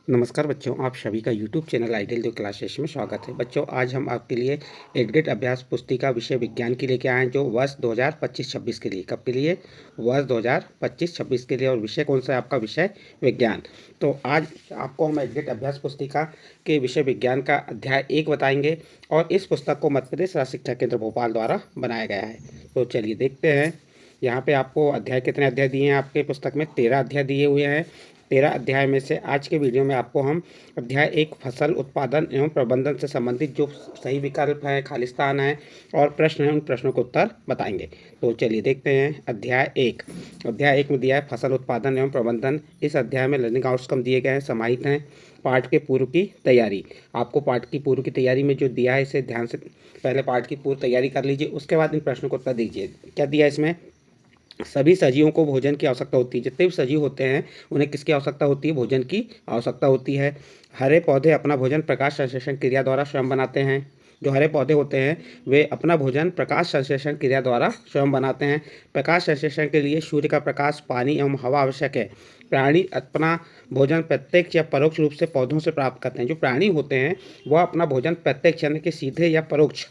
नमस्कार बच्चों, आप सभी का YouTube channel ideal the classes में स्वागत है। बच्चों, आज हम आपके लिए एडगेट अभ्यास पुस्तिका विषय विज्ञान की लेके आए हैं, जो वर्ष 2025-26 के लिए। कब के लिए? वर्ष 2025-26 के लिए। और विषय कौन सा है आपका? विषय विज्ञान। तो आज आपको हम एडगेट अभ्यास पुस्तिका के विषय विज्ञान का अध्याय 1 बताएंगे, और इस पुस्तक को मध्य प्रदेश राज्य शिक्षा केंद्र भोपाल द्वारा बनाया गया है। तो चलिए देखते हैं। यहाँ पे आपको अध्याय कितने अध्याय दिए हैं आपके पुस्तक में? 13 अध्याय दिए हुए हैं। 13 अध्याय में से आज के वीडियो में आपको हम अध्याय 1 फसल उत्पादन एवं प्रबंधन से संबंधित जो सही विकल्प है, खालिस्तान है और प्रश्न है, उन प्रश्नों के उत्तर बताएंगे। तो चलिए देखते हैं। अध्याय 1। अध्याय 1 में दिया है फसल उत्पादन एवं प्रबंधन। इस अध्याय में लर्निंग आउटकम दिए गए हैं, समाहित हैं। पाठ के पूर्व की तैयारी। आपको पाठ की पूर्व की तैयारी में जो दिया है, इसे ध्यान से पहले पाठ की पूर्व तैयारी कर लीजिए, उसके बाद इन प्रश्नों को उत्तर दीजिए। क्या दिया है इसमें? सभी सजीवों को भोजन की आवश्यकता होती है। जितने भी सजीव होते हैं उन्हें किसकी आवश्यकता होती है? भोजन की आवश्यकता होती है। हरे पौधे अपना भोजन प्रकाश संश्लेषण क्रिया द्वारा स्वयं बनाते हैं। जो हरे पौधे होते हैं वे अपना भोजन प्रकाश संश्लेषण क्रिया द्वारा स्वयं बनाते हैं। प्रकाश संश्लेषण के लिए सूर्य का प्रकाश, पानी एवं हवा आवश्यक है। प्राणी अपना भोजन प्रत्यक्ष या परोक्ष रूप से पौधों से प्राप्त करते हैं। जो प्राणी होते हैं वह अपना भोजन प्रत्यक्ष यानी कि सीधे या परोक्ष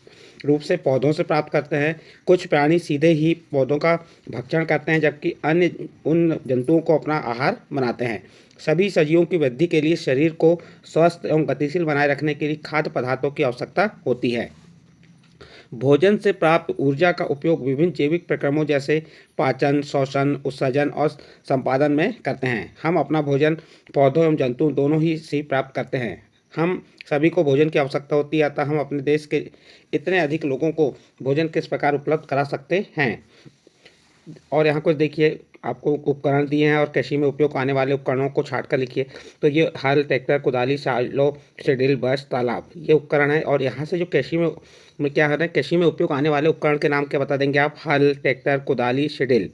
रूप से पौधों से प्राप्त करते हैं। कुछ प्राणी सीधे ही पौधों का भक्षण करते हैं, जबकि अन्य उन जंतुओं को अपना आहार बनाते हैं। सभी सजीवों की वृद्धि के लिए शरीर को स्वस्थ एवं गतिशील बनाए रखने के लिए खाद्य पदार्थों की आवश्यकता होती है। भोजन से प्राप्त ऊर्जा का उपयोग विभिन्न जैविक प्रक्रमों जैसे पाचन, श्वसन, उत्सर्जन और संपादन में करते हैं। हम अपना भोजन पौधों एवं जंतु दोनों ही से प्राप्त करते हैं। हम सभी को भोजन की आवश्यकता होती है, अतः हम अपने देश के इतने अधिक लोगों को भोजन किस प्रकार उपलब्ध करा सकते हैं। और यहाँ कुछ देखिए, आपको उपकरण दिए हैं और कृषि में उपयोग आने वाले उपकरणों को छाट कर लिखिए। तो ये हल, ट्रैक्टर, कुदाली, शालो, शेड्यूल, बस, तालाब, ये उपकरण है। और यहाँ से जो कृषि में क्या है, कृषि में उपयोग आने वाले उपकरण के नाम क्या बता देंगे आप? हल, ट्रैक्टर, कुदाली, शेड्यूल।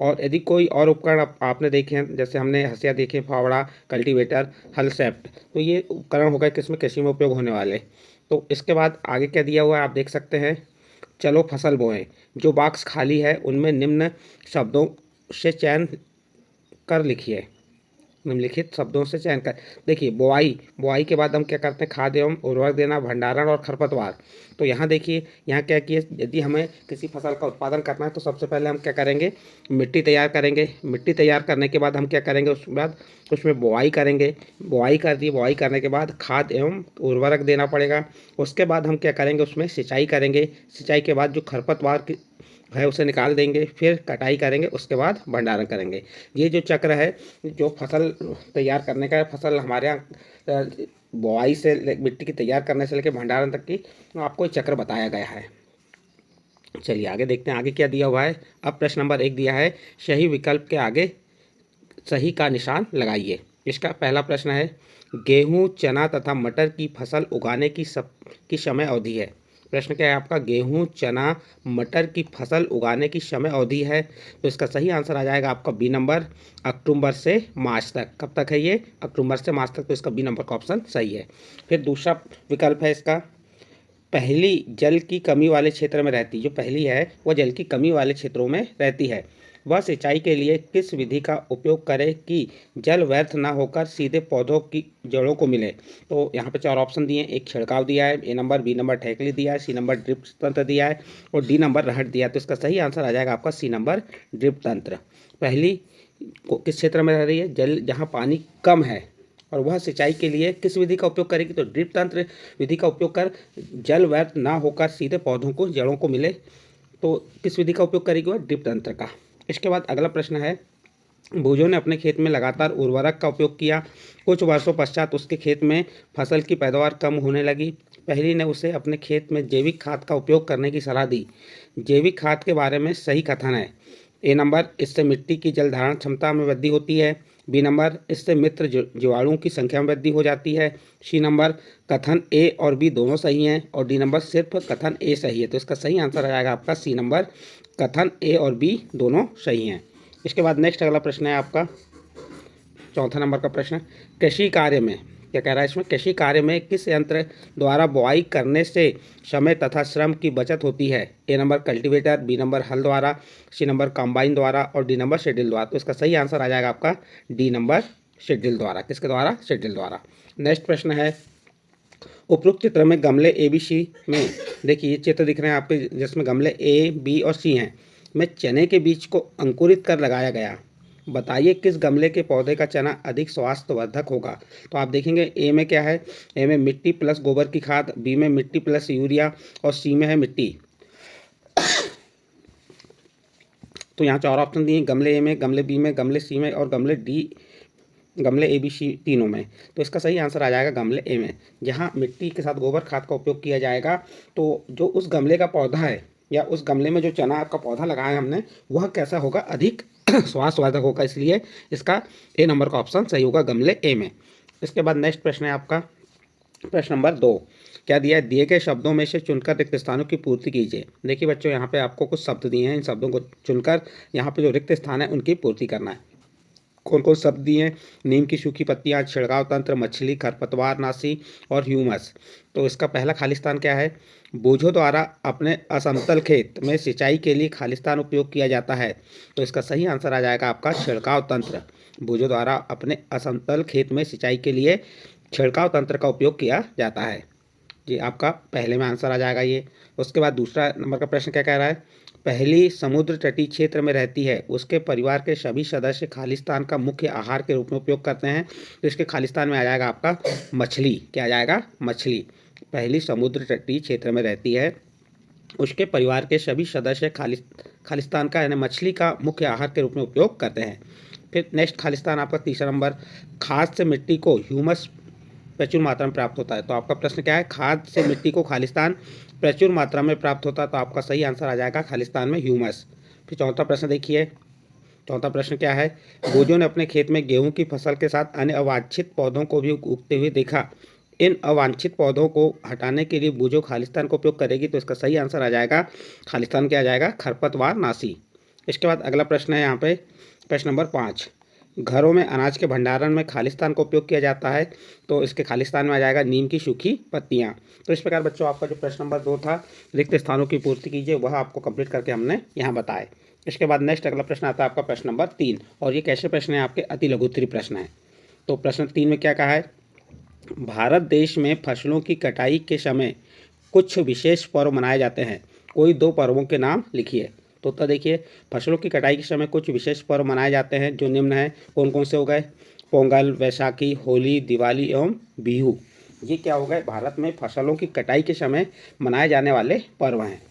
और यदि कोई और उपकरण आपने देखे हैं, जैसे हमने हंसिया देखे, फावड़ा, कल्टीवेटर, हल सेफ्ट, तो ये उपकरण हो गए किसमें? कृषि में उपयोग होने वाले। तो इसके बाद आगे क्या दिया हुआ है आप देख सकते हैं। चलो फसल बोएं। जो बॉक्स खाली है उनमें निम्न शब्दों से चयन कर लिखिए। निम्नलिखित शब्दों से चयन कर। देखिए, बुआई, बुआई के बाद हम क्या करते हैं? खाद एवं उर्वरक देना, भंडारण और खरपतवार। तो यहाँ देखिए, यहाँ क्या किए, यदि हमें किसी फसल का उत्पादन करना है तो सबसे पहले हम क्या करेंगे? मिट्टी तैयार करेंगे। मिट्टी तैयार करने के बाद हम क्या करेंगे? उसके बाद उसमें बुआई करेंगे। बुआई कर दी, बुआई करने के बाद खाद एवं उर्वरक देना पड़ेगा। उसके बाद हम क्या करेंगे? उसमें सिंचाई करेंगे। सिंचाई के बाद जो खरपतवार की है उसे निकाल देंगे, फिर कटाई करेंगे, उसके बाद भंडारण करेंगे। ये जो चक्र है, जो फसल तैयार करने का है, फसल हमारे यहाँ बुआई से मिट्टी की तैयार करने से लेकर भंडारण तक की आपको एक चक्र बताया गया है। चलिए आगे देखते हैं, आगे क्या दिया हुआ है। अब प्रश्न नंबर 1 दिया है, सही विकल्प के आगे सही का निशान लगाइए। इसका पहला प्रश्न है, गेहूँ, चना तथा मटर की फसल उगाने की समय अवधि है। प्रश्न क्या है आपका? गेहूँ, चना, मटर की फसल उगाने की समय अवधि है। तो इसका सही आंसर आ जाएगा आपका बी नंबर, अक्टूबर से मार्च तक। कब तक है ये? अक्टूबर से मार्च तक। तो इसका बी नंबर का ऑप्शन सही है। फिर दूसरा विकल्प है इसका, पहली जल की कमी वाले क्षेत्र में रहती। जो पहली है वह जल की कमी वाले क्षेत्रों में रहती है। वह सिंचाई के लिए किस विधि का उपयोग करे कि जल व्यर्थ ना होकर सीधे पौधों की जड़ों को मिले। तो यहाँ पे 4 ऑप्शन दिए हैं। एक छिड़काव दिया है, ए नंबर, बी नंबर ठेकली दिया है, सी नंबर ड्रिप तंत्र दिया है और डी नंबर रहट दिया है। तो इसका सही आंसर आ जाएगा आपका सी नंबर, ड्रिप तंत्र। पहली किस क्षेत्र में रह रही है? जल जहाँ पानी कम है, और वह सिंचाई के लिए किस विधि का उपयोग करेगी? तो ड्रिप तंत्र विधि का उपयोग कर जल व्यर्थ ना होकर सीधे पौधों को, जड़ों को मिले। तो किस विधि का उपयोग करेगी? वह ड्रिप तंत्र का। इसके बाद अगला प्रश्न है, भुजों ने अपने खेत में लगातार उर्वरक का उपयोग किया। कुछ वर्षों पश्चात उसके खेत में फसल की पैदावार कम होने लगी। पहली ने उसे अपने खेत में जैविक खाद का उपयोग करने की सलाह दी। जैविक खाद के बारे में सही कथन है। ए नंबर, इससे मिट्टी की जल धारण क्षमता में वृद्धि होती है। बी नंबर, इससे मित्र जीवाणुओं की संख्या में वृद्धि हो जाती है। सी नंबर, कथन ए और बी दोनों सही हैं। और डी नंबर, सिर्फ कथन ए सही है। तो इसका सही आंसर आ जाएगा आपका सी नंबर, कथन ए और बी दोनों सही हैं। इसके बाद नेक्स्ट अगला प्रश्न है आपका 4 नंबर का प्रश्न, कृषि कार्य में क्या कह रहा है इसमें? कृषि कार्य में किस यंत्र द्वारा बुआई करने से समय तथा श्रम की बचत होती है? ए नंबर कल्टीवेटर, बी नंबर हल द्वारा, सी नंबर कंबाइन द्वारा और डी नंबर शेड्यूल द्वारा। तो इसका सही आंसर आ जाएगा आपका डी नंबर शेड्यूल द्वारा। किसके द्वारा? शेड्यूल द्वारा। नेक्स्ट प्रश्न है, उपरोक्त चित्र में गमले ए बी सी में, देखिए ये चित्र दिख रहे हैं आपके जिसमें गमले ए बी और सी हैं, में चने के बीज को अंकुरित कर लगाया गया। बताइए किस गमले के पौधे का चना अधिक स्वास्थ्यवर्धक होगा। तो आप देखेंगे ए में क्या है, ए में मिट्टी प्लस गोबर की खाद, बी में मिट्टी प्लस यूरिया और सी में है मिट्टी। तो यहाँ 4 ऑप्शन दिए, गमले ए में, गमले बी में, गमले सी में और गमले ए बी सी तीनों में। तो इसका सही आंसर आ जाएगा गमले ए में। जहाँ मिट्टी के साथ गोबर खाद का उपयोग किया जाएगा, तो जो उस गमले का पौधा है या उस गमले में जो चना का पौधा लगाया है हमने, वह कैसा होगा? अधिक स्वास्थ्यवर्धक होगा। इसलिए इसका ए नंबर का ऑप्शन सही होगा गमले ए में। इसके बाद नेक्स्ट प्रश्न है आपका प्रश्न नंबर 2। क्या दिया है? दिए गए शब्दों में से चुनकर रिक्त स्थानों की पूर्ति कीजिए। देखिए बच्चों, यहाँ पे आपको कुछ शब्द दिए हैं, इन शब्दों को चुनकर यहाँ पे जो रिक्त स्थान है उनकी पूर्ति करना है। कौन कौन शब्द दिए हैं? नीम की सूखी पत्तियाँ, छिड़काव तंत्र, मछली, खरपतवार नाशी और ह्यूमस। तो इसका पहला खालिस्तान क्या है? बोझों द्वारा अपने असमतल खेत में सिंचाई के लिए खालिस्तान उपयोग किया जाता है। तो इसका सही आंसर आ जाएगा आपका छिड़काव तंत्र। बोझों द्वारा अपने असमतल खेत में सिंचाई के लिए छिड़काव तंत्र का उपयोग किया जाता है। जी, आपका पहले में आंसर आ जाएगा ये। उसके बाद दूसरा नंबर का प्रश्न क्या कह रहा है? पहली समुद्र तटीय क्षेत्र में रहती है, उसके परिवार के सभी सदस्य खालिस्तान का मुख्य आहार के रूप में उपयोग करते हैं। तो इसके खालिस्तान में आ जाएगा आपका मछली। क्या आ जाएगा? मछली। पहली समुद्र तटीय क्षेत्र में रहती है, उसके परिवार के सभी सदस्य खालिस्तान का यानी मछली का मुख्य आहार के रूप में उपयोग करते हैं। फिर नेक्स्ट खालिस्तान आपका तीसरा नंबर, खाद से मिट्टी को ह्यूमस प्रचुर मात्रा में प्राप्त होता है। तो आपका प्रश्न क्या है? खाद से मिट्टी को खालिस्तान प्रचुर मात्रा में प्राप्त होता है। तो आपका सही आंसर आ जाएगा खालिस्तान में ह्यूमस। फिर चौथा प्रश्न देखिए, चौथा प्रश्न क्या है? बोझों ने अपने खेत में गेहूं की फसल के साथ अन्य अवांछित पौधों को भी उगते हुए देखा। इन अवांछित पौधों को हटाने के लिए बोझों खालिस्तान का उपयोग करेगी। तो इसका सही आंसर आ जाएगा खालिस्तान क्या आ जाएगा? खरपतवार नाशी। इसके बाद अगला प्रश्न है यहाँ पे प्रश्न नंबर 5। घरों में अनाज के भंडारण में खालिस्तान का उपयोग किया जाता है। तो इसके खालिस्तान में आ जाएगा नीम की सूखी पत्तियां। तो इस प्रकार बच्चों आपका जो प्रश्न नंबर 2 था, रिक्त स्थानों की पूर्ति कीजिए, वह आपको कंप्लीट करके हमने यहाँ बताए। इसके बाद नेक्स्ट अगला प्रश्न आता है आपका प्रश्न नंबर 3। और ये कैसे प्रश्न है? आपके अति लघुत्तरीय प्रश्न है। तो प्रश्न 3 में क्या कहा है? भारत देश में फसलों की कटाई के समय कुछ विशेष पर्व मनाए जाते हैं, कोई 2 पर्वों के नाम लिखिए। तो उत्तर देखिए, फसलों की कटाई के समय कुछ विशेष पर्व मनाए जाते हैं जो निम्न हैं। कौन कौन से हो गए? पोंगल, वैसाखी, होली, दिवाली एवं बिहू। ये क्या हो गए? भारत में फसलों की कटाई के समय मनाए जाने वाले पर्व हैं।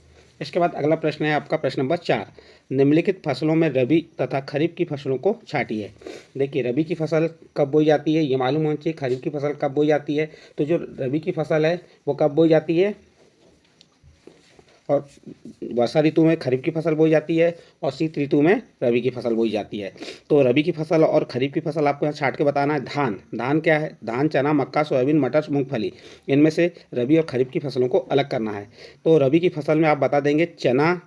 इसके बाद अगला प्रश्न है आपका प्रश्न नंबर 4। निम्नलिखित फसलों में रबी तथा खरीफ की फसलों को छांटिए। देखिए रबी की फसल कब बोई जाती है ये मालूम होना चाहिए, खरीफ की फसल कब बोई जाती है। तो जो रबी की फसल है वो कब बोई जाती है? और वर्षा ऋतु में खरीफ की फसल बोई जाती है और शीत ऋतु में रबी की फसल बोई जाती है। तो रबी की फसल और खरीफ की फसल आपको यहाँ छांट के बताना है। धान क्या है? धान, चना, मक्का, सोयाबीन, मटर, मूंगफली। इनमें से रबी और खरीफ की फसलों को अलग करना है। तो रबी की फसल में आप बता देंगे चना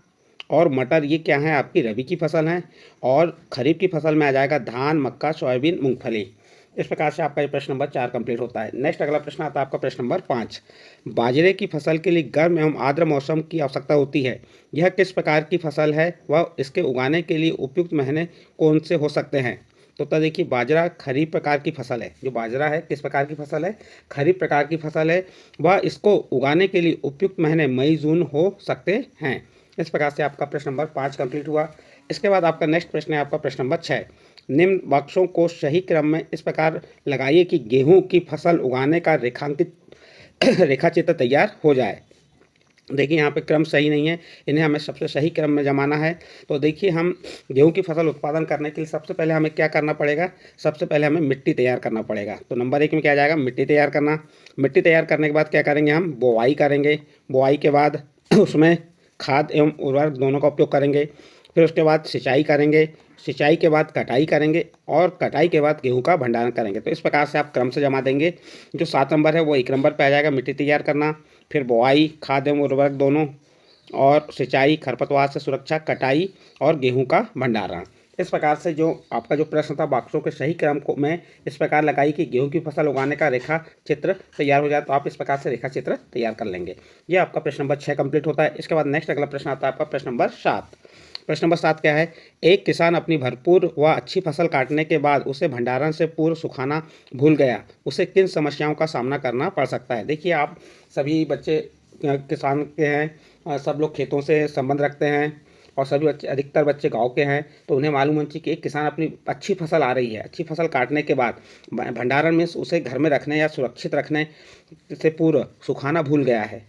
और मटर, ये क्या है? आपकी रबी की फसल हैं। और खरीफ की फसल में आ जाएगा धान, मक्का, सोयाबीन, मूंगफली। इस प्रकार से आपका ये प्रश्न नंबर 4 कंप्लीट होता है। नेक्स्ट अगला प्रश्न आता है आपका प्रश्न नंबर 5। बाजरे की फसल के लिए गर्म एवं आर्द्र मौसम की आवश्यकता होती है। यह किस प्रकार की फसल है? वह इसके उगाने के लिए उपयुक्त महीने कौन से हो सकते हैं? तो देखिए बाजरा खरीफ प्रकार की फसल है। जो बाजरा है किस प्रकार की फसल है? खरीफ प्रकार की फसल है। वह इसको उगाने के लिए उपयुक्त महीने मई जून हो सकते हैं। इस प्रकार से आपका प्रश्न नंबर 5 कंप्लीट हुआ। इसके बाद आपका नेक्स्ट प्रश्न है आपका प्रश्न नंबर 6। निम्न बक्सों को सही क्रम में इस प्रकार लगाइए कि गेहूं की फसल उगाने का रेखांकित रेखा चित्र तैयार हो जाए। देखिए यहाँ पे क्रम सही नहीं है, इन्हें हमें सबसे सही क्रम में जमाना है। तो देखिए हम गेहूं की फसल उत्पादन करने के लिए सबसे पहले हमें क्या करना पड़ेगा? सबसे पहले हमें मिट्टी तैयार करना पड़ेगा। तो नंबर 1 में क्या जाएगा? मिट्टी तैयार करना। मिट्टी तैयार करने के बाद क्या करेंगे? हम बोआई करेंगे। बोआई के बाद उसमें खाद एवं उर्वरक दोनों का उपयोग करेंगे। फिर उसके बाद सिंचाई करेंगे। सिंचाई के बाद कटाई करेंगे और कटाई के बाद गेहूं का भंडारण करेंगे। तो इस प्रकार से आप क्रम से जमा देंगे। जो 7 नंबर है वो 1 नंबर पे आ जाएगा, मिट्टी तैयार करना, फिर बोआई, खाद एवं उर्वरक दोनों, और सिंचाई, खरपतवार से सुरक्षा, कटाई और गेहूं का भंडारण। इस प्रकार से जो आपका जो प्रश्न था बॉक्सों के सही क्रम को में इस प्रकार लगाई कि गेहूं की फसल उगाने का रेखा चित्र तैयार हो जाए। तो आप इस प्रकार से रेखा चित्र तैयार कर लेंगे। ये आपका प्रश्न नंबर 6 कंप्लीट होता है। इसके बाद नेक्स्ट अगला प्रश्न आता है आपका प्रश्न नंबर 7। प्रश्न नंबर 7 क्या है? एक किसान अपनी भरपूर व अच्छी फसल काटने के बाद उसे भंडारण से पूर्व सुखाना भूल गया, उसे किन समस्याओं का सामना करना पड़ सकता है? देखिए, आप सभी बच्चे किसान के हैं, सब लोग खेतों से संबंध रखते हैं और सभी बच्चे, अधिकतर बच्चे गाँव के हैं, तो उन्हें मालूम होना चाहिए कि एक किसान अपनी अच्छी फसल आ रही है, अच्छी फसल काटने के बाद भंडारण में उसे घर में रखने या सुरक्षित रखने से पूर्व सुखाना भूल गया है,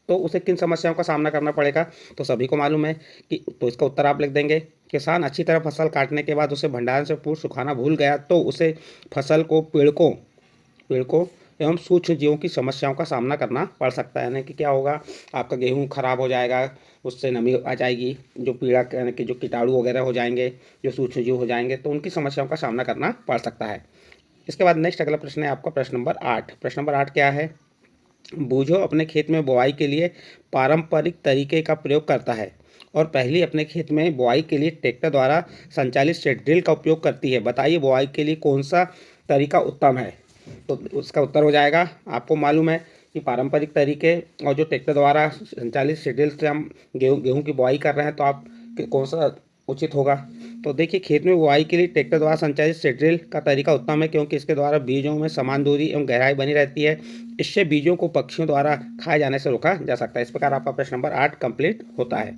तो उसे किन समस्याओं का सामना करना पड़ेगा? तो सभी को मालूम है कि, तो इसका उत्तर आप लिख देंगे, किसान अच्छी तरह फसल काटने के बाद उसे भंडारण से पूर्व सुखाना भूल गया तो उसे फसल को पीड़कों एवं सूक्ष्म जीवों की समस्याओं का सामना करना पड़ सकता है। यानी कि क्या होगा, आपका गेहूँ खराब हो जाएगा, उससे नमी आ जाएगी, जो पीड़ा यानी कि जो कीटाणु वगैरह हो जाएंगे, जो सूक्ष्म जीव हो जाएंगे, तो उनकी समस्याओं का सामना करना पड़ सकता है। इसके बाद नेक्स्ट अगला प्रश्न है आपका प्रश्न नंबर 8। प्रश्न नंबर 8 क्या है? बूझो अपने खेत में बुआई के लिए पारंपरिक तरीके का प्रयोग करता है और पहली अपने खेत में बुआई के लिए ट्रैक्टर द्वारा संचालित सीड ड्रिल का उपयोग करती है। बताइए बुआई के लिए कौन सा तरीका उत्तम है? तो उसका उत्तर हो जाएगा, आपको मालूम है कि पारंपरिक तरीके और जो ट्रैक्टर द्वारा संचालित सीड ड्रिल से हम गेहूँ की बुआई कर रहे हैं, तो आप कौन सा उचित होगा? तो देखिए, खेत में बुआई के लिए ट्रैक्टर द्वारा संचालित सीड ड्रिल का तरीका उत्तम है, क्योंकि इसके द्वारा बीजों में समान दूरी एवं गहराई बनी रहती है। इससे बीजों को पक्षियों द्वारा खाए जाने से रोका जा सकता है। इस प्रकार आपका प्रश्न नंबर 8 कंप्लीट होता है।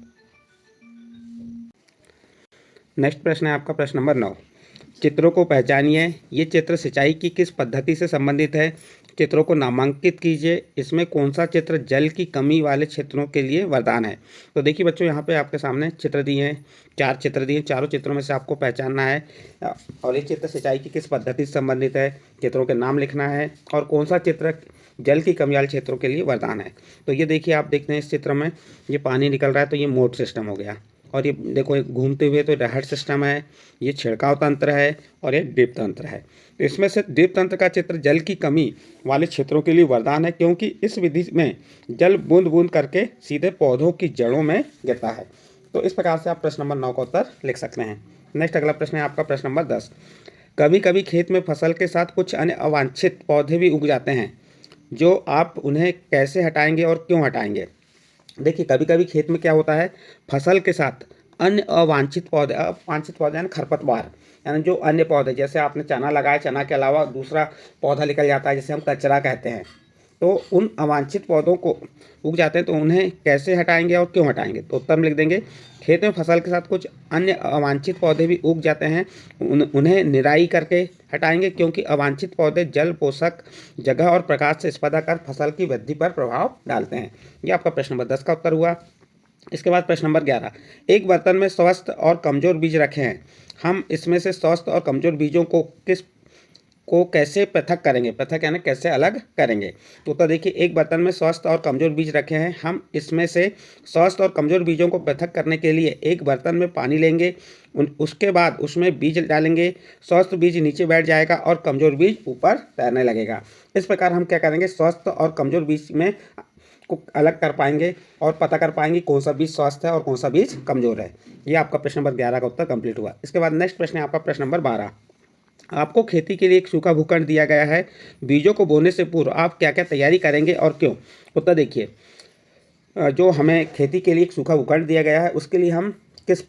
नेक्स्ट प्रश्न है आपका प्रश्न नंबर 9। चित्रों को पहचानिए। ये चित्र सिंचाई की किस पद्धति से संबंधित है? चित्रों को नामांकित कीजिए। इसमें कौन सा चित्र जल की कमी वाले क्षेत्रों के लिए वरदान है? तो देखिए बच्चों, यहाँ पे आपके सामने चित्र दिए हैं, 4 चित्र दिए हैं। चारों चित्रों में से आपको पहचानना है और ये चित्र सिंचाई की किस पद्धति से संबंधित है, चित्रों के नाम लिखना है और कौन सा चित्र जल की कमी वाले क्षेत्रों के लिए वरदान है। तो ये देखिए, आप देखते हैं इस चित्र में ये पानी निकल रहा है, तो ये मोट सिस्टम हो गया, और ये देखो एक घूमते हुए तो रहर सिस्टम है, ये छिड़काव तंत्र है और ये ड्रिप तंत्र है। तो इसमें से ड्रिप तंत्र का चित्र जल की कमी वाले क्षेत्रों के लिए वरदान है, क्योंकि इस विधि में जल बूंद बूंद करके सीधे पौधों की जड़ों में गिरता है। तो इस प्रकार से आप प्रश्न नंबर 9 का उत्तर लिख सकते हैं। नेक्स्ट अगला प्रश्न है आपका प्रश्न नंबर 10। कभी कभी खेत में फसल के साथ कुछ अन्य अवांछित पौधे भी उग जाते हैं, जो आप उन्हें कैसे हटाएंगे और क्यों हटाएंगे? देखिए, कभी कभी खेत में क्या होता है, फसल के साथ अन्य अवांछित पौधे यानी खरपतवार, यानी जो अन्य पौधे, जैसे आपने चना लगाया, चना के अलावा दूसरा पौधा निकल जाता है, जिसे हम कचरा कहते हैं, तो उन अवांछित पौधों को उग जाते हैं, तो उन्हें कैसे हटाएंगे और क्यों हटाएंगे? तो उत्तर में लिख देंगे, खेत में फसल के साथ कुछ अन्य अवांछित पौधे भी उग जाते हैं, उन्हें निराई करके हटाएंगे, क्योंकि अवांछित पौधे जल, पोषक, जगह और प्रकाश से स्पर्धा कर फसल की वृद्धि पर प्रभाव डालते हैं। ये आपका प्रश्न नंबर 10 का उत्तर हुआ। इसके बाद प्रश्न नंबर 11। एक बर्तन में स्वस्थ और कमजोर बीज रखे हैं, हम इसमें से स्वस्थ और कमजोर बीजों को कैसे पृथक करेंगे? पृथक यानी कैसे अलग करेंगे? तो देखिए, एक बर्तन में स्वस्थ और कमजोर बीज रखे हैं, हम इसमें से स्वस्थ और कमजोर बीजों को पृथक करने के लिए एक बर्तन में पानी लेंगे, उसके बाद उसमें बीज डालेंगे, स्वस्थ बीज नीचे बैठ जाएगा और कमजोर बीज ऊपर तैरने लगेगा। इस प्रकार हम क्या करेंगे, स्वस्थ और कमजोर बीज में को अलग कर पाएंगे और पता कर पाएंगे कौन सा बीज स्वस्थ है और कौन सा बीज कमजोर है। ये आपका प्रश्न नंबर 11 का उत्तर कंप्लीट हुआ। इसके बाद नेक्स्ट प्रश्न है आपका प्रश्न नंबर 12। आपको खेती के लिए एक सूखा भूखंड दिया गया है, बीजों को बोने से पूर्व आप क्या क्या तैयारी करेंगे और क्यों? उत्तर देखिए, जो हमें खेती के लिए एक सूखा भूखंड दिया गया है, उसके लिए हम किस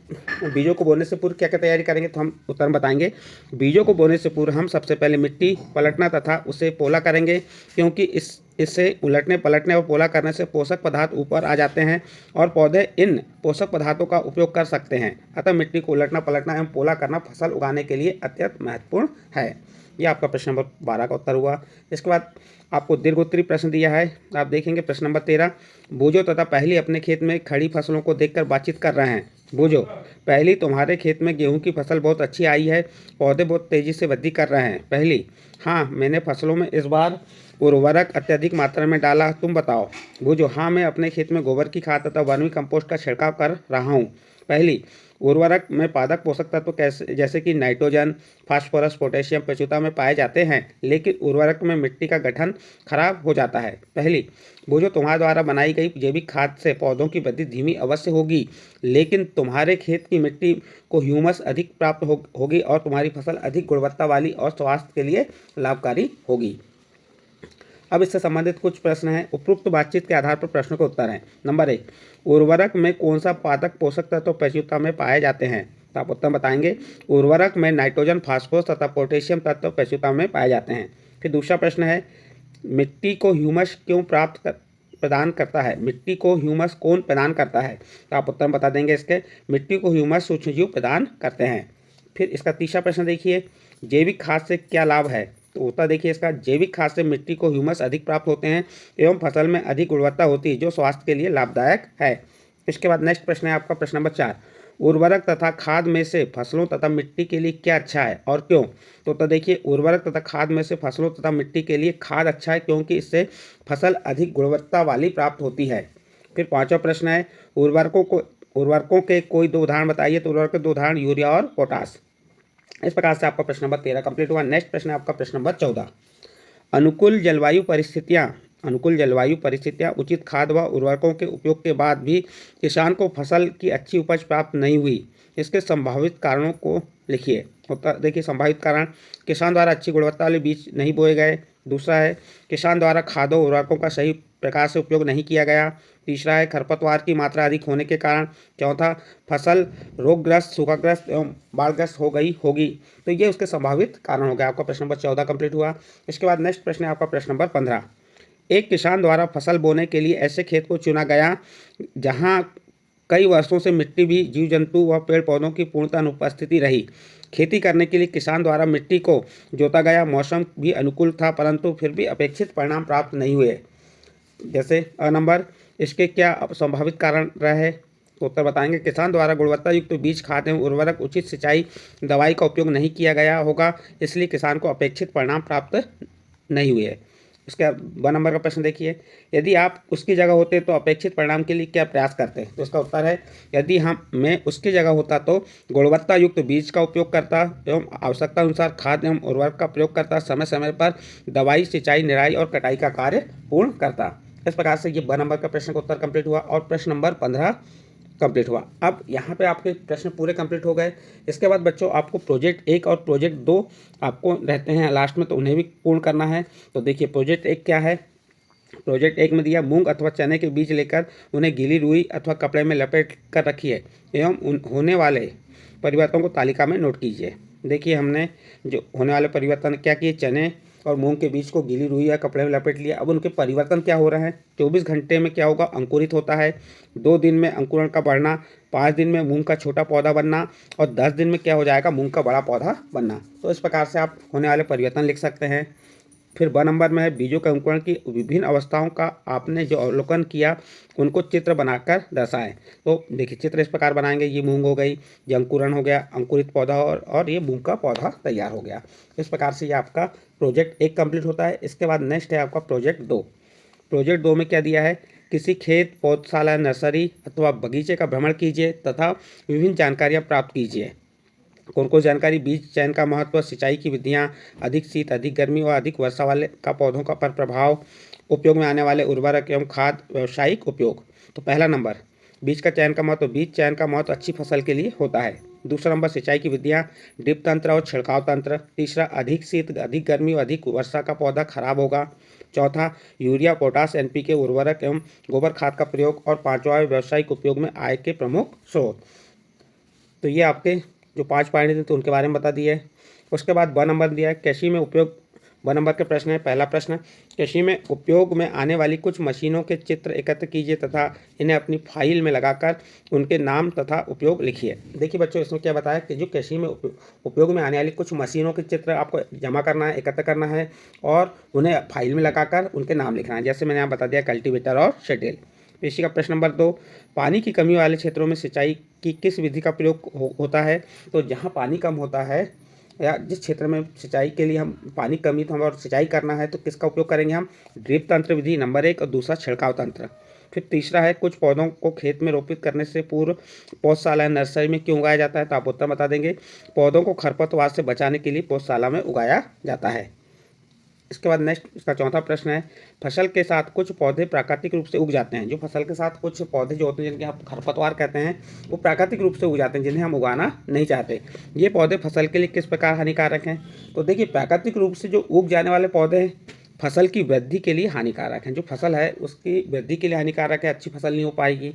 बीजों को बोने से पूर्व क्या क्या तैयारी करेंगे, तो हम उत्तर में बताएंगे। बीजों को बोने से पूर्व हम सबसे पहले मिट्टी पलटना तथा उसे पोला करेंगे, क्योंकि इससे उलटने, पलटने और पोला करने से पोषक पदार्थ ऊपर आ जाते हैं और पौधे इन पोषक पदार्थों का उपयोग कर सकते हैं। अतः मिट्टी को उलटना, पलटना एवं पोला करना फसल उगाने के लिए अत्यंत महत्वपूर्ण है। यह आपका प्रश्न नंबर 12 का उत्तर हुआ। इसके बाद आपको दीर्घोत्तरी प्रश्न दिया है, आप देखेंगे प्रश्न नंबर 13। बूझो तथा पहली अपने खेत में खड़ी फसलों को देखकर बातचीत कर रहे हैं। बूझो, पहली, तुम्हारे खेत में गेहूं की फसल बहुत अच्छी आई है, पौधे बहुत तेजी से वृद्धि कर रहे हैं। पहली, हाँ, मैंने फसलों में इस बार उर्वरक अत्यधिक मात्रा में डाला, तुम बताओ। बूझो, हाँ, मैं अपने खेत में गोबर की खाद तथा वर्मी कंपोस्ट का छिड़काव कर रहा हूँ। पहली, उर्वरक में पादप पोषक तत्व कैसे जैसे कि नाइट्रोजन, फास्फोरस, पोटेशियम प्रचुरता में पाए जाते हैं, लेकिन उर्वरक में मिट्टी का गठन खराब हो जाता है। पहली, बूझो, तुम्हारे द्वारा बनाई गई जैविक खाद से पौधों की वृद्धि धीमी अवश्य होगी, लेकिन तुम्हारे खेत की मिट्टी को ह्यूमस अधिक प्राप्त होगी और तुम्हारी फसल अधिक गुणवत्ता वाली और स्वास्थ्य के लिए लाभकारी होगी। अब इससे संबंधित कुछ प्रश्न हैं। उपरोक्त बातचीत के आधार पर प्रश्नों के उत्तर हैं। नंबर 1, उर्वरक में कौन सा पादप पोषक तत्व प्रचुरता में पाए जाते हैं? तो आप उत्तर बताएंगे उर्वरक में नाइट्रोजन, फास्फोरस तथा पोटेशियम तत्व प्रचुरता में पाए जाते हैं। फिर दूसरा प्रश्न है, मिट्टी को ह्यूमस क्यों प्रदान करता है? मिट्टी को ह्यूमस कौन प्रदान करता है? तो आप उत्तर बता देंगे इसके, मिट्टी को ह्यूमस सूक्ष्मजीव प्रदान करते हैं। फिर इसका तीसरा प्रश्न देखिए, जैविक खाद से क्या लाभ है? तो उत्तर देखिए इसका, जैविक खाद से मिट्टी को ह्यूमस अधिक प्राप्त होते हैं एवं फसल में अधिक गुणवत्ता होती है जो स्वास्थ्य के लिए लाभदायक है। इसके बाद नेक्स्ट प्रश्न है आपका प्रश्न नंबर 4, उर्वरक तथा खाद में से फसलों तथा मिट्टी के लिए क्या अच्छा है और क्यों? तो देखिए उर्वरक तथा खाद में से फसलों तथा मिट्टी के लिए खाद अच्छा है क्योंकि इससे फसल अधिक गुणवत्ता वाली प्राप्त होती है। फिर पांचवा प्रश्न है, उर्वरकों के कोई 2 उदाहरण बताइए। तो उर्वरक के 2 उदाहरण यूरिया और पोटास। इस प्रकार से आपका प्रश्न नंबर 13 कंप्लीट हुआ। नेक्स्ट प्रश्न है आपका प्रश्न नंबर 14, अनुकूल जलवायु परिस्थितियाँ उचित खाद व उर्वरकों के उपयोग के बाद भी किसान को फसल की अच्छी उपज प्राप्त नहीं हुई, इसके संभावित कारणों को लिखिए। देखिए संभावित कारण, किसान द्वारा अच्छी गुणवत्ता वाले बीज नहीं बोए गए। दूसरा है, किसान द्वारा खादों उर्वरकों का सही प्रकार से उपयोग नहीं किया गया। तीसरा है, खरपतवार की मात्रा अधिक होने के कारण। चौथा, फसल रोगग्रस्त, सूखाग्रस्त एवं बाढ़ग्रस्त हो गई होगी। तो ये उसके संभावित कारण हो गया। आपका प्रश्न नंबर 14 कंप्लीट हुआ। इसके बाद नेक्स्ट प्रश्न है आपका प्रश्न नंबर 15, एक किसान द्वारा फसल बोने के लिए ऐसे खेत को चुना गया जहां कई वर्षों से मिट्टी भी जीव जंतु व पेड़ पौधों की पूर्णतः अनुपस्थिति रही। खेती करने के लिए किसान द्वारा मिट्टी को जोता गया, मौसम भी अनुकूल था परंतु फिर भी अपेक्षित परिणाम प्राप्त नहीं हुए। जैसे नंबर, इसके क्या संभावित कारण रहे? तो उत्तर बताएंगे, किसान द्वारा गुणवत्ता युक्त बीज, खाद एवं उर्वरक, उचित सिंचाई, दवाई का उपयोग नहीं किया गया होगा, इसलिए किसान को अपेक्षित परिणाम प्राप्त नहीं हुए। इसका 2 नंबर का प्रश्न देखिए, यदि आप उसकी जगह होते तो अपेक्षित परिणाम के लिए क्या प्रयास करते? तो इसका उत्तर है, यदि मैं उसकी जगह होता तो गुणवत्ता युक्त बीज का उपयोग करता एवं आवश्यकता अनुसार खाद एवं उर्वरक का प्रयोग करता, समय समय पर दवाई, सिंचाई, निराई और कटाई का कार्य पूर्ण करता। इस प्रकार से ये 2 नंबर का प्रश्न का उत्तर कंप्लीट हुआ और प्रश्न नंबर 15 कंप्लीट हुआ। अब यहाँ पे आपके प्रश्न पूरे कंप्लीट हो गए। इसके बाद बच्चों आपको प्रोजेक्ट 1 और प्रोजेक्ट 2 आपको रहते हैं लास्ट में, तो उन्हें भी पूर्ण करना है। तो देखिए प्रोजेक्ट 1 क्या है? प्रोजेक्ट 1 में दिया, मूंग अथवा चने के बीज लेकर उन्हें गीली रुई अथवा कपड़े में लपेट कर रखिए एवं होने वाले परिवर्तनों को तालिका में नोट कीजिए। देखिए हमने जो होने वाले परिवर्तन क्या किए, चने और मूंग के बीज को गीली रुई या कपड़े में लपेट लिया। अब उनके परिवर्तन क्या हो रहे हैं? 24 घंटे में क्या होगा? अंकुरित होता है। 2 दिन में अंकुरण का बढ़ना, 5 दिन में मूंग का छोटा पौधा बनना और 10 दिन में क्या हो जाएगा? मूंग का बड़ा पौधा बनना। तो इस प्रकार से आप होने वाले परिवर्तन लिख सकते हैं। फिर 2 नंबर में है, बीजों के अंकुरण की विभिन्न अवस्थाओं का आपने जो अवलोकन किया उनको चित्र बनाकर दर्शाएं। तो देखिए चित्र इस प्रकार बनाएंगे, ये मूंग हो गई, ये अंकुरण हो गया, अंकुरित पौधा और ये मूंग का पौधा तैयार हो गया। इस प्रकार से ये आपका प्रोजेक्ट 1 कंप्लीट होता है। इसके बाद नेक्स्ट है आपका प्रोजेक्ट 2। प्रोजेक्ट 2 में क्या दिया है? किसी खेत, पौधशाला, नर्सरी अथवा बगीचे का भ्रमण कीजिए तथा विभिन्न जानकारियाँ प्राप्त कीजिए। कौन कौन जानकारी? बीज चयन का महत्व, सिंचाई की विधियाँ, अधिक शीत, अधिक गर्मी और अधिक वर्षा वाले का पौधों का पर प्रभाव, उपयोग में आने वाले उर्वरक एवं खाद, व्यावसायिक उपयोग। तो पहला नंबर बीज का चयन का महत्व, बीज चयन का महत्व अच्छी फसल के लिए होता है। दूसरा नंबर सिंचाई की विधियाँ, ड्रिप तंत्र और छिड़काव तंत्र। तीसरा, अधिक शीत, अधिक गर्मी और अधिक वर्षा का पौधा खराब होगा। चौथा, यूरिया, पोटास, NPK उर्वरक एवं गोबर खाद का प्रयोग। और पाँचवा, व्यावसायिक उपयोग में आय के प्रमुख स्रोत। तो ये आपके जो 5 पॉइंट थे तो उनके बारे में बता दिए। उसके बाद 2 नंबर दिया है, कृषि में उपयोग। 2 नंबर के प्रश्न है, पहला प्रश्न, कृषि में उपयोग में आने वाली कुछ मशीनों के चित्र एकत्र कीजिए तथा इन्हें अपनी फाइल में लगाकर उनके नाम तथा उपयोग लिखिए। देखिए बच्चों इसमें क्या बताया कि जो कृषि में उपयोग में आने वाली कुछ मशीनों के चित्र आपको जमा करना है, एकत्र करना है और उन्हें फाइल में लगाकर उनके नाम लिखना है। जैसे मैंने यहाँ बता दिया कल्टीवेटर और शटल। इसी का प्रश्न नंबर 2, पानी की कमी वाले क्षेत्रों में सिंचाई की किस विधि का प्रयोग होता है? तो जहाँ पानी कम होता है या जिस क्षेत्र में सिंचाई के लिए हम पानी कमी तो हम और सिंचाई करना है तो किसका उपयोग करेंगे हम? ड्रिप तंत्र विधि नंबर 1 और दूसरा छिड़काव तंत्र। फिर तीसरा है, कुछ पौधों को खेत में रोपित करने से पूर्व पौधशाला नर्सरी में क्यों उगाया जाता है? तो आप उत्तर बता देंगे, पौधों को खरपतवार से बचाने के लिए पौधशाला में उगाया जाता है। इसके बाद नेक्स्ट इसका चौथा प्रश्न है, फसल के साथ कुछ पौधे प्राकृतिक रूप से उग जाते हैं। जो फसल के साथ कुछ पौधे जो होते हैं जिनके आप खरपतवार कहते हैं वो प्राकृतिक रूप से उग जाते हैं, जिन्हें हम उगाना नहीं चाहते। ये पौधे फसल के लिए किस प्रकार हानिकारक हैं? तो देखिए प्राकृतिक रूप से जो उग जाने वाले पौधे हैं फसल की वृद्धि के लिए हानिकारक हैं। जो फसल है उसकी वृद्धि के लिए हानिकारक है, अच्छी फसल नहीं हो पाएगी।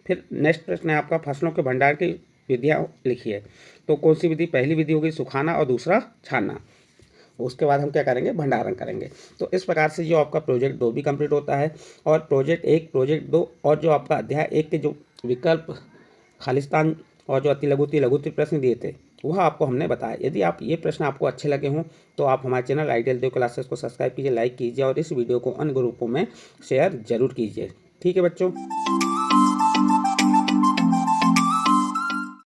फिर नेक्स्ट प्रश्न है आपका, फसलों के भंडार की विधियाँ लिखिए। तो कौन सी विधि? पहली विधि होगी सुखाना और दूसरा छानना। उसके बाद हम क्या करेंगे? भंडारण करेंगे। तो इस प्रकार से जो आपका प्रोजेक्ट 2 भी कंप्लीट होता है। और प्रोजेक्ट 1, प्रोजेक्ट 2 और जो आपका अध्याय 1 के जो विकल्प, खालिस्तान और जो अति लघुत्तम प्रश्न दिए थे वह आपको हमने बताया। यदि आप ये प्रश्न आपको अच्छे लगे हों तो आप हमारे चैनल आइडियल देव क्लासेस को सब्सक्राइब कीजिए, लाइक कीजिए और इस वीडियो को अन्य ग्रुपों में शेयर जरूर कीजिए। ठीक है बच्चों।